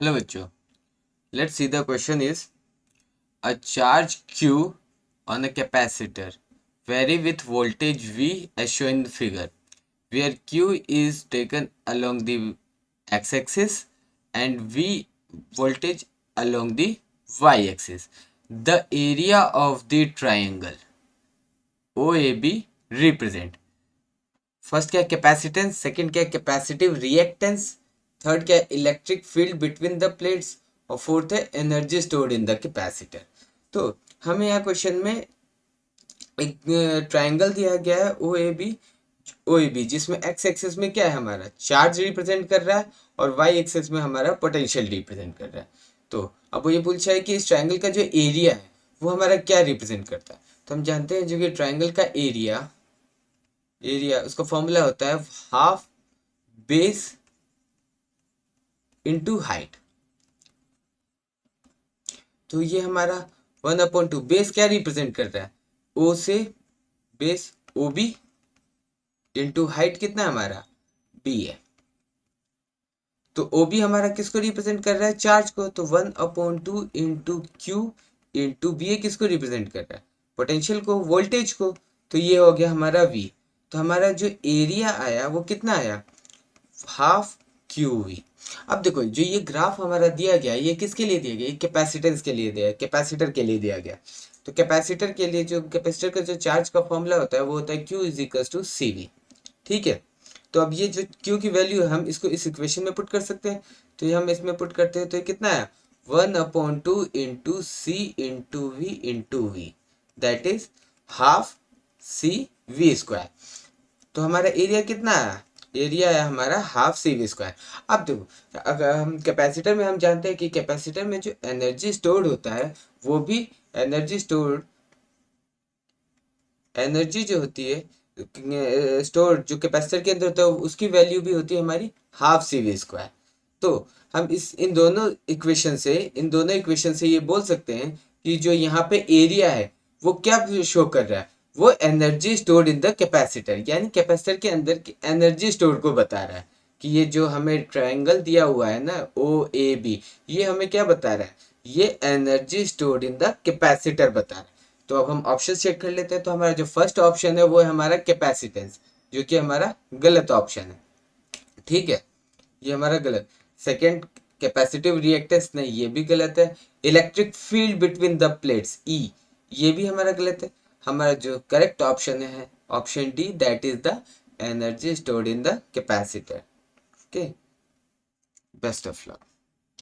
Hello बच्चों, let's see the question is a charge Q on a capacitor vary with voltage V as shown in the figure, where Q is taken along the x-axis and V voltage along the y-axis. The area of the triangle OAB represent, first क्या है capacitance, second क्या है capacitive reactance, third क्या है electric field between the plates, और fourth है energy stored in the capacitor. तो हमें यहाँ क्वेश्चन में एक ट्रायंगल दिया गया है ओ ए बी जिसमें एक्स एक्सिस में क्या है हमारा चार्ज रिप्रेजेंट कर रहा है और वाई एक्सिस में हमारा पोटेंशियल रिप्रेजेंट कर रहा है। तो अब वो ये पूछा है कि इस ट्रायंगल का जो एरिया है वो हमारा क्या रिप्रेजेंट करता है। तो हम जानते हैं जो कि ट्रायंगल का एरिया उसका फॉर्मूला होता है हाफ बेस इनटू हाइट। तो ये हमारा 1/2 बेस क्या रिप्रेजेंट कर रहा है, ओ से base O B into height कितना हमारा बी है। तो ओ बी हमारा किसको रिप्रेजेंट कर रहा है, चार्ज को। तो 1/2 इंटू क्यू इंटू बी ए किसको रिप्रेजेंट कर रहा है, पोटेंशियल को, वोल्टेज को। तो ये हो गया हमारा वी। तो हमारा जो एरिया आया वो कितना आया, हाफ क्यू वी। अब देखो जो ये ग्राफ हमारा दिया गया ये किसके लिए दिया गया, ये कैपेसिटेंस के लिए दिया, कैपेसिटर के लिए दिया गया। तो कैपेसिटर के लिए जो कैपेसिटर का जो चार्ज का फॉर्मूला होता है वो होता है Q is equal to C V. ठीक है। तो अब ये जो क्यू की वैल्यू है हम इसको इस इक्वेशन में पुट कर सकते हैं। तो ये हम इसमें पुट करते हैं तो ये कितना है 1/2 into C into V into V, that is half C V square. तो हमारा एरिया कितना है, एरिया है हमारा हाफ सी वी स्क्वायर। अब देखो अगर हम कैपेसिटर में हम जानते हैं कि कैपेसिटर में जो एनर्जी स्टोर्ड होता है वो भी एनर्जी जो होती है स्टोर जो कैपेसिटर के अंदर होता है उसकी वैल्यू भी होती है हमारी हाफ सी वी स्क्वायर। तो हम इन दोनों इक्वेशन से ये बोल सकते हैं कि जो यहाँ पे एरिया है वो क्या शो कर रहा है, वो energy stored in the capacitor, यानी कैपेसिटर के अंदर की एनर्जी स्टोर को बता रहा है। कि ये जो हमें ट्रायंगल दिया हुआ है ना ओ ए बी, ये हमें क्या बता रहा है, ये energy stored in the capacitor बता रहा है। तो अब हम ऑप्शन चेक कर लेते हैं। तो हमारा जो फर्स्ट ऑप्शन है वो है हमारा कैपेसिटेंस, जो कि हमारा गलत ऑप्शन है। ठीक है, ये हमारा गलत। सेकंड कैपेसिटिव रिएक्टेंस, नहीं ये भी गलत है। Electric field between the plates E, ये भी हमारा गलत है। हमारा जो करेक्ट ऑप्शन है option D, that is the energy stored in the capacitor. Okay, best of luck.